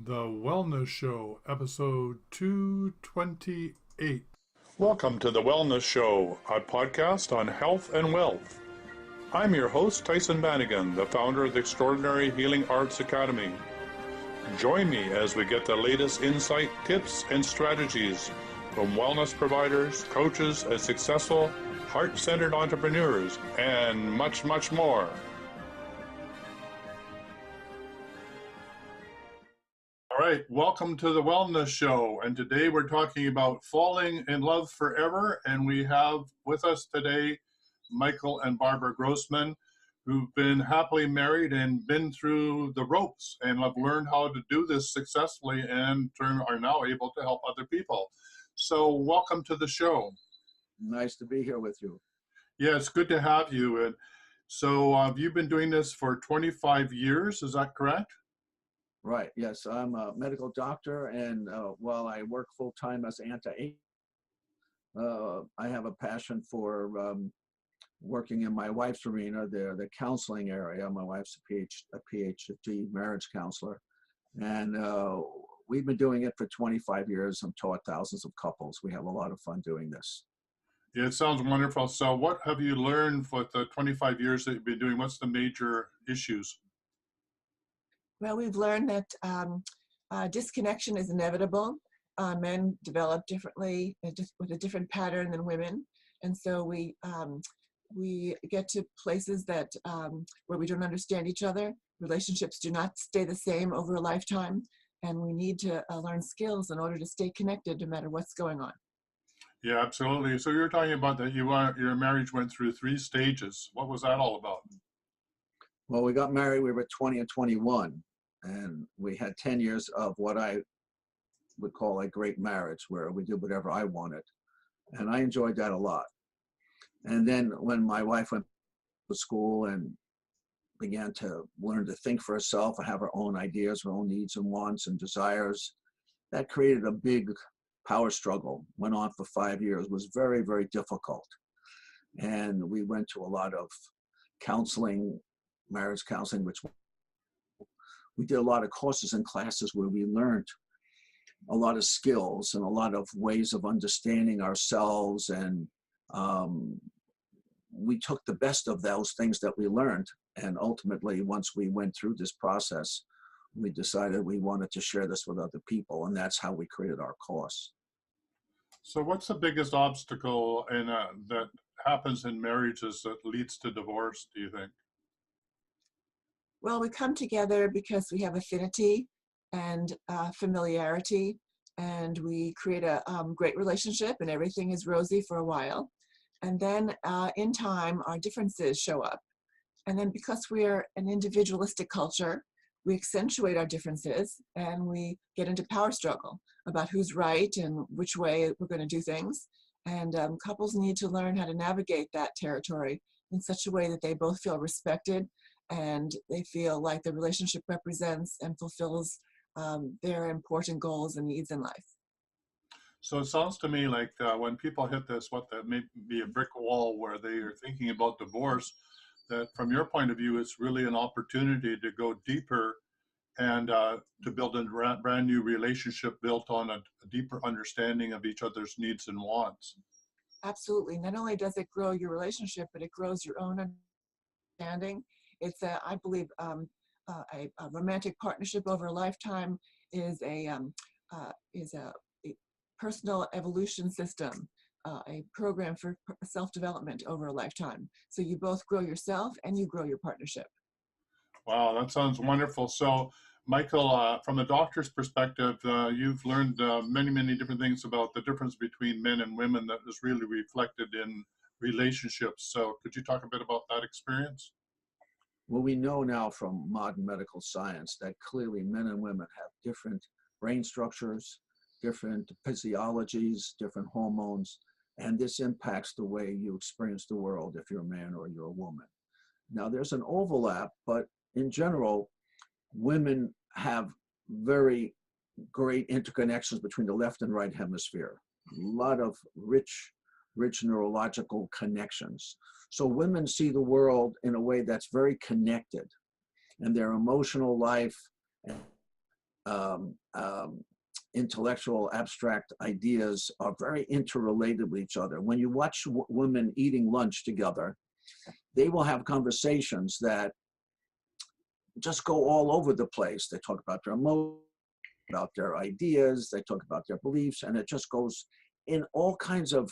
The Wellness Show, episode 228. Welcome to The Wellness Show, a podcast on health and wealth. I'm your host, Tyhson Banighen, the founder of the Extraordinary Healing Arts Academy. Join me as we get the latest insight, tips, and strategies from wellness providers, coaches, and successful, heart-centered entrepreneurs, and much, much more. All right, welcome to the Wellness Show, and today we're talking about falling in love forever, and we have with us today Michael and Barbara Grossman, who've been happily married and been through the ropes and have learned how to do this successfully and are now able to help other people. So welcome to the show. Nice to be here with you. Yeah, it's good to have you. And so you've been doing this for 25 years, is that correct? Right. Yes, I'm a medical doctor, and while I work full-time as anti-aging, I have a passion for working in my wife's arena, the counseling area. My wife's a PhD marriage counselor, and we've been doing it for 25 years. I've taught thousands of couples. We have a lot of fun doing this. Yeah, it sounds wonderful. So what have you learned for the 25 years that you've been doing? What's the major issues? Well, we've learned that disconnection is inevitable. Men develop differently, with a different pattern than women. And so we get to places that where we don't understand each other. Relationships do not stay the same over a lifetime. And we need to learn skills in order to stay connected no matter what's going on. Yeah, absolutely. So you're talking about that your marriage went through 3 stages. What was that all about? Well, we got married, we were 20 and 21, and we had 10 years of what I would call a great marriage, where we did whatever I wanted. And I enjoyed that a lot. And then when my wife went to school and began to learn to think for herself and have her own ideas, her own needs and wants and desires, that created a big power struggle. Went on for 5 years, was very, very difficult. And we went to a lot of counseling, marriage counseling, which we did a lot of courses and classes where we learned a lot of skills and a lot of ways of understanding ourselves. And we took the best of those things that we learned. And ultimately, once we went through this process, we decided we wanted to share this with other people. And that's how we created our course. So what's the biggest obstacle that happens in marriages that leads to divorce, do you think? Well, we come together because we have affinity and familiarity, and we create a great relationship, and everything is rosy for a while. And then in time, our differences show up. And then because we're an individualistic culture, we accentuate our differences, and we get into power struggle about who's right and which way we're going to do things. And couples need to learn how to navigate that territory in such a way that they both feel respected and they feel like the relationship represents and fulfills their important goals and needs in life. So it sounds to me like when people hit this, that may be a brick wall where they are thinking about divorce, that from your point of view, it's really an opportunity to go deeper and to build a brand new relationship built on a deeper understanding of each other's needs and wants. Absolutely. Not only does it grow your relationship, but it grows your own understanding. It's I believe a romantic partnership over a lifetime is a personal evolution system, a program for self-development over a lifetime. So you both grow yourself and you grow your partnership. Wow, that sounds wonderful. So Michael, from a doctor's perspective, you've learned many, many different things about the difference between men and women that is really reflected in relationships. So could you talk a bit about that experience? Well, we know now from modern medical science that clearly men and women have different brain structures, different physiologies, different hormones, and this impacts the way you experience the world if you're a man or you're a woman. Now, there's an overlap, but in general, women have very great interconnections between the left and right hemisphere. A lot of rich neurological connections. So women see the world in a way that's very connected, and their emotional life um, um, intellectual abstract ideas are very interrelated with each other. When you watch women eating lunch together, they will have conversations that just go all over the place. They talk about their emotions, about their ideas, they talk about their beliefs, and it just goes in all kinds of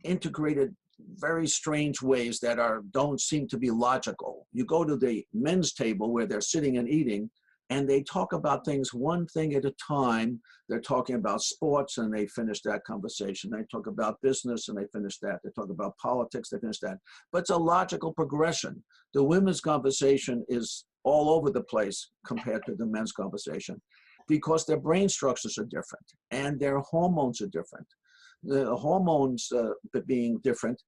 integrated, very strange ways that don't seem to be logical. You go to the men's table where they're sitting and eating, and they talk about things one thing at a time. They're talking about sports, and they finish that conversation. They talk about business, and they finish that. They talk about politics, they finish that. But it's a logical progression. The women's conversation is all over the place compared to the men's conversation because their brain structures are different and their hormones are different. The hormones being different,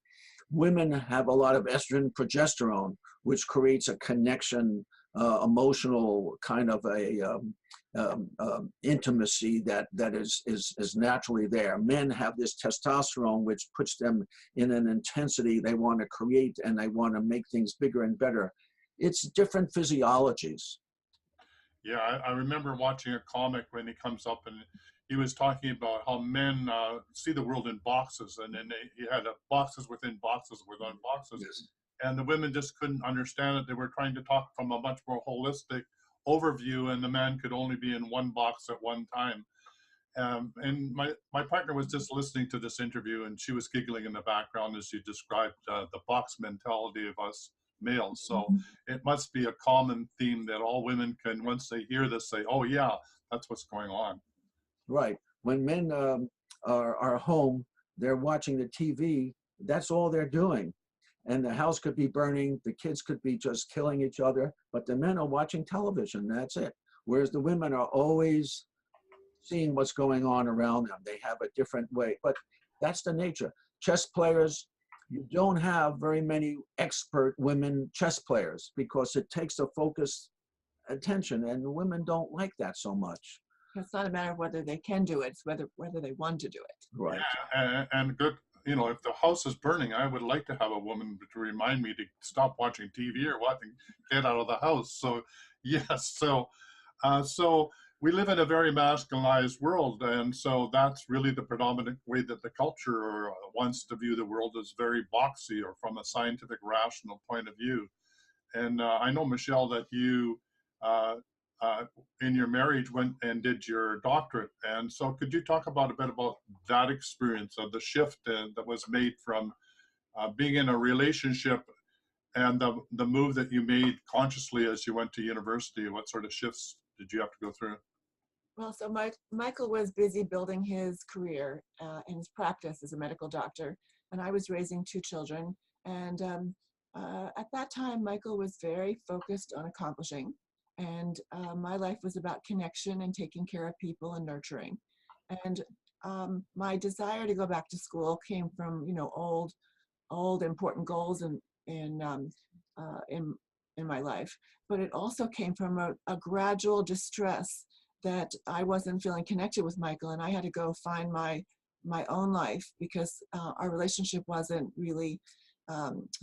women have a lot of estrogen, progesterone, which creates a connection, emotional kind of a intimacy that is naturally there. Men have this testosterone, which puts them in an intensity they want to create and they want to make things bigger and better. It's different physiologies. Yeah, I remember watching a comic when he comes up and he was talking about how men see the world in boxes, and then he had boxes within boxes within boxes, Yes. and the women just couldn't understand it. They were trying to talk from a much more holistic overview, and the man could only be in one box at one time. And my partner was just listening to this interview, and she was giggling in the background as she described the box mentality of us males. So it must be a common theme that all women can, once they hear this, say, "Oh yeah, that's what's going on." Right. When men are home, they're watching the TV. That's all they're doing. And the house could be burning, the kids could be just killing each other, but the men are watching television. That's it. Whereas the women are always seeing what's going on around them. They have a different way, but that's the nature. Chess players, you don't have very many expert women chess players because it takes a focused attention, and women don't like that so much. It's not a matter of whether they can do it, it's whether they want to do it. Right. And good, if the house is burning, I would like to have a woman to remind me to stop watching TV or what, and get out of the house. So yes, so we live in a very masculinized world, and so that's really the predominant way that the culture wants to view the world, as very boxy or from a scientific, rational point of view. And I know, Michelle, that you, uh, uh, in your marriage, went and did your doctorate. And so could you talk about a bit about that experience of the shift that was made from being in a relationship and the move that you made consciously as you went to university? What sort of shifts did you have to go through? Well, so Michael was busy building his career and his practice as a medical doctor, and I was raising two children. And at that time, Michael was very focused on accomplishing, and my life was about connection and taking care of people and nurturing. And my desire to go back to school came from, old important goals in in my life, but it also came from a gradual distress that I wasn't feeling connected with Michael, and I had to go find my own life because our relationship wasn't really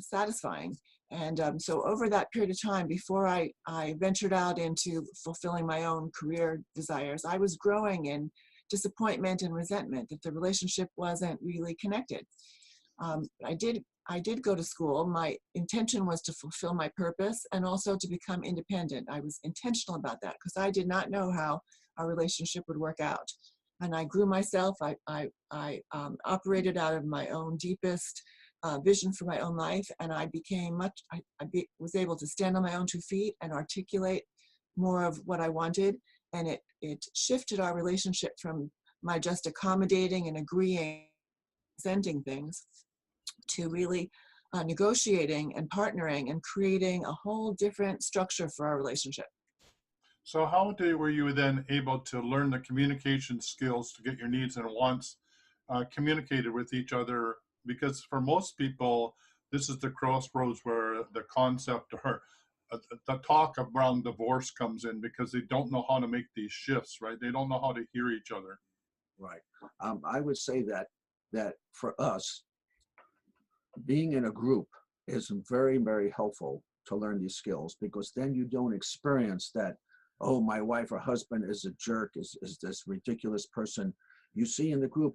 satisfying. And so over that period of time, before I ventured out into fulfilling my own career desires, I was growing in disappointment and resentment that the relationship wasn't really connected. I did go to school. My intention was to fulfill my purpose and also to become independent. I was intentional about that because I did not know how our relationship would work out. And I grew myself. I operated out of my own deepest vision for my own life, and I became was able to stand on my own 2 feet and articulate more of what I wanted. And it shifted our relationship from my just accommodating and agreeing, presenting things, to really negotiating and partnering and creating a whole different structure for our relationship. So were you then able to learn the communication skills to get your needs and wants communicated with each other? Because for most people, this is the crossroads where the concept or the talk around divorce comes in, because they don't know how to make these shifts, right? They don't know how to hear each other. Right. I would say that for us, being in a group is very, very helpful to learn these skills, because then you don't experience that oh, my wife or husband is a jerk, is this ridiculous person. You see in the group,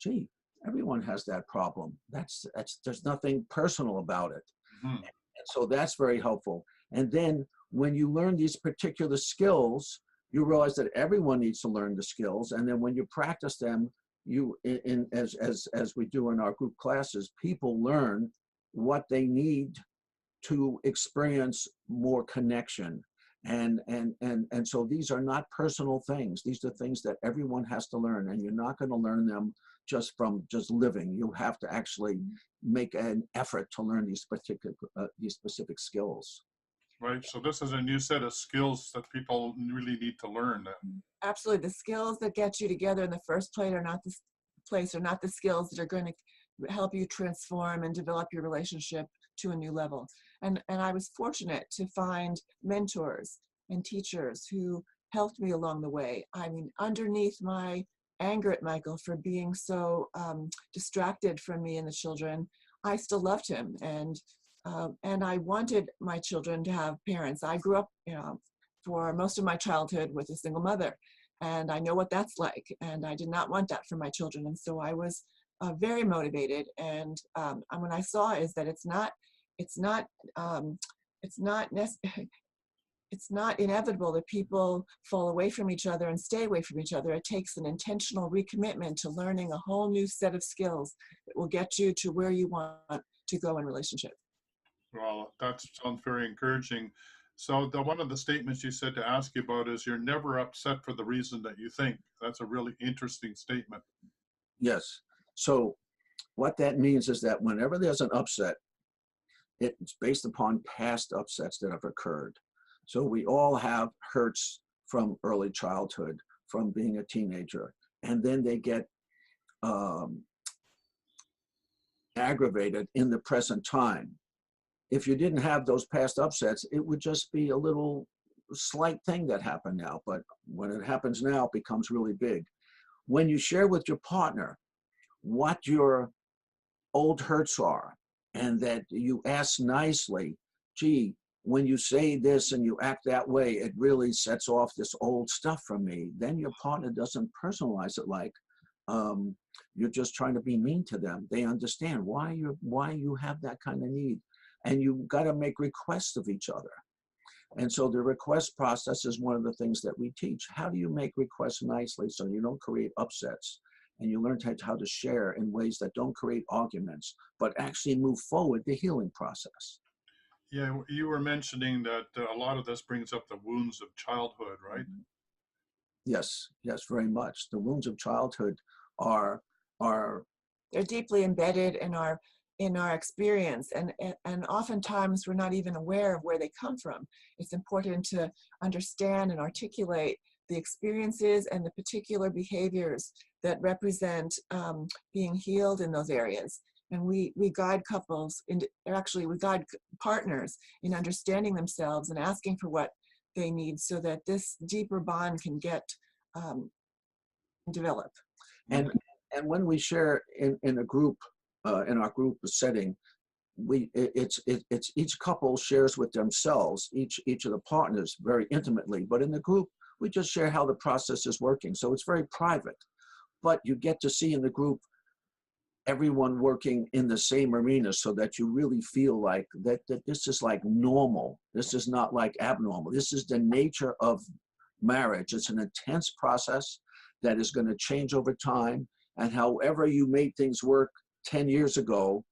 gee, everyone has that problem. There's nothing personal about it. Mhm. And so that's very helpful. And then when you learn these particular skills, you realize that everyone needs to learn the skills. And then when you practice them, as we do in our group classes, people learn what they need to experience more connection. And so these are not personal things. These are things that everyone has to learn, and you're not going to learn them just from just living. You have to actually make an effort to learn these specific skills. Right. So this is a new set of skills that people really need to learn. Absolutely. The skills that get you together in the first place are not the skills that are going to help you transform and develop your relationship to a new level. And I was fortunate to find mentors and teachers who helped me along the way. I mean, underneath my anger at Michael for being so distracted from me and the children, I still loved him. And I wanted my children to have parents. I grew up, for most of my childhood with a single mother, and I know what that's like. And I did not want that for my children. And so I was very motivated. And what I saw is that it's not it's not inevitable that people fall away from each other and stay away from each other. It takes an intentional recommitment to learning a whole new set of skills that will get you to where you want to go in relationship. Well, that sounds very encouraging. So one of the statements you said to ask you about is you're never upset for the reason that you think. That's a really interesting statement. Yes. So what that means is that whenever there's an upset, it's based upon past upsets that have occurred. So we all have hurts from early childhood, from being a teenager, and then they get aggravated in the present time. If you didn't have those past upsets, it would just be a little slight thing that happened now. But when it happens now, it becomes really big. When you share with your partner what your old hurts are, and that you ask nicely, gee, when you say this and you act that way, it really sets off this old stuff from me. Then your partner doesn't personalize it like you're just trying to be mean to them. They understand why you have that kind of need. And you've got to make requests of each other. And so the request process is one of the things that we teach. How do you make requests nicely so you don't create upsets? And you learn how to share in ways that don't create arguments, but actually move forward the healing process. Yeah, you were mentioning that a lot of this brings up the wounds of childhood, right? Yes, very much. The wounds of childhood are they're deeply embedded in our experience, and oftentimes we're not even aware of where they come from. It's important to understand and articulate the experiences and the particular behaviors that represent being healed in those areas. And we guide couples, we guide partners in understanding themselves and asking for what they need so that this deeper bond can get develop. And when we share in a group, in our group setting, it's each couple shares with themselves, each of the partners very intimately. But in the group, we just share how the process is working. So it's very private. But you get to see in the group everyone working in the same arena, so that you really feel like that this is like normal. This is not like abnormal. This is the nature of marriage. It's an intense process that is going to change over time. And however you made things work 10 years ago,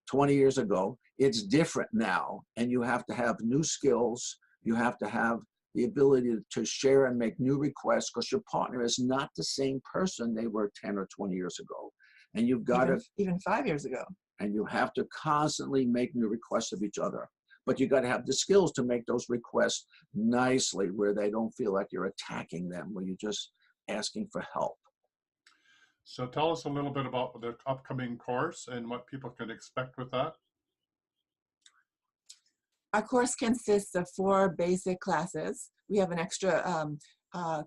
20 years ago, it's different now. And you have to have new skills. You have to have the ability to share and make new requests, because your partner is not the same person they were 10 or 20 years ago. And you've got to, even 5 years ago. And you have to constantly make new requests of each other. But you got to have the skills to make those requests nicely, where they don't feel like you're attacking them, where you're just asking for help. So tell us a little bit about the upcoming course and what people can expect with that. Our course consists of 4 basic classes. We have an extra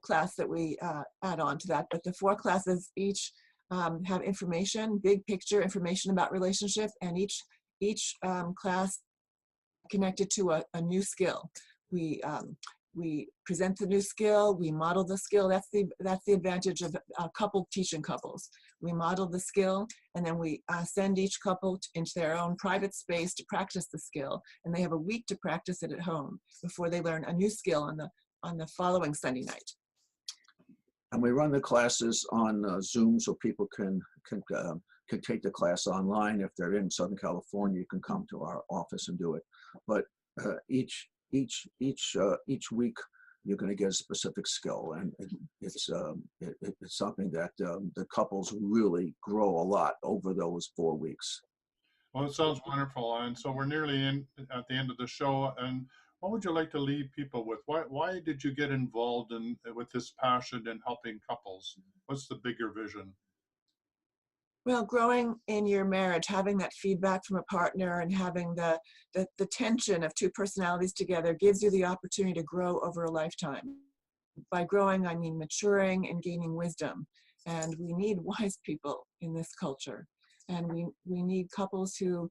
class that we add on to that, but the 4 classes each have information, big picture information about relationship, and each class connected to a new skill. We we present the new skill, we model the skill. That's the advantage of couple teaching couples. We model the skill, and then we send each couple into their own private space to practice the skill, and they have a week to practice it at home before they learn a new skill on the following Sunday night. And we run the classes on Zoom, so people can take the class online. If they're in Southern California, you can come to our office and do it. But each week, you're going to get a specific skill, and it's something that the couples really grow a lot over those 4 weeks. Well, it sounds wonderful. And so we're nearly at the end of the show. And what would you like to leave people with? Why did you get involved with this passion in helping couples? What's the bigger vision? Well, growing in your marriage, having that feedback from a partner and having the tension of two personalities together gives you the opportunity to grow over a lifetime. By growing, I mean maturing and gaining wisdom. And we need wise people in this culture. And we need couples who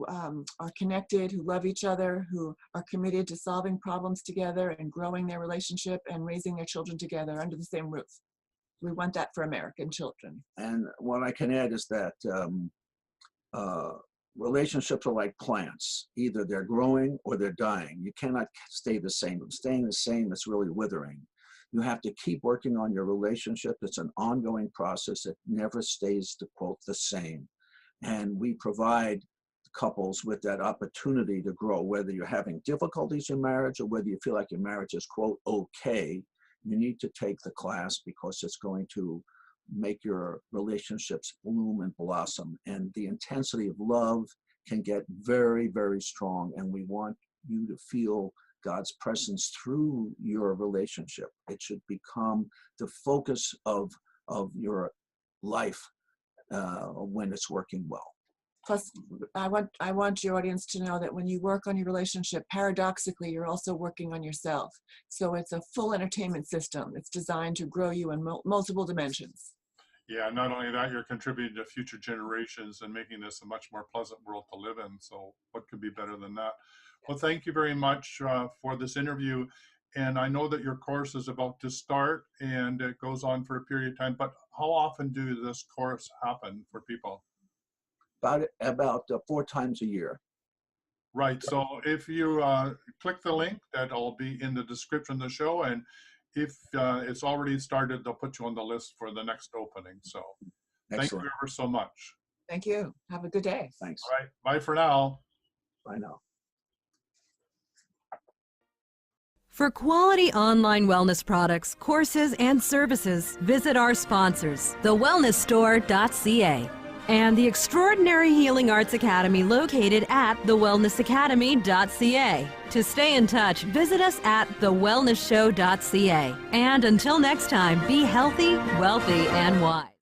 are connected, who love each other, who are committed to solving problems together and growing their relationship and raising their children together under the same roof. We want that for American children. And what I can add is that relationships are like plants. Either they're growing or they're dying. You cannot stay the same. Staying the same is really withering. You have to keep working on your relationship. It's an ongoing process. It never stays, to quote, the same. And we provide couples with that opportunity to grow, whether you're having difficulties in marriage or whether you feel like your marriage is, quote, okay. You need to take the class because it's going to make your relationships bloom and blossom. And the intensity of love can get very, very strong. And we want you to feel God's presence through your relationship. It should become the focus of your life when it's working well. Plus, I want your audience to know that when you work on your relationship, paradoxically, you're also working on yourself. So it's a full entertainment system. It's designed to grow you in multiple dimensions. Yeah, not only that, you're contributing to future generations and making this a much more pleasant world to live in. So what could be better than that? Well, thank you very much for this interview. And I know that your course is about to start and it goes on for a period of time, but how often do this course happen for people? About 4 times a year. Right. So if you click the link, that'll be in the description of the show. And if it's already started, they'll put you on the list for the next opening. So thank you ever so much. Thank you. Have a good day. Thanks. All right. Bye for now. Bye now. For quality online wellness products, courses, and services, visit our sponsors, thewellnessstore.ca. and the Extraordinary Healing Arts Academy located at thewellnessacademy.ca. To stay in touch, visit us at thewellnessshow.ca. And until next time, be healthy, wealthy, and wise.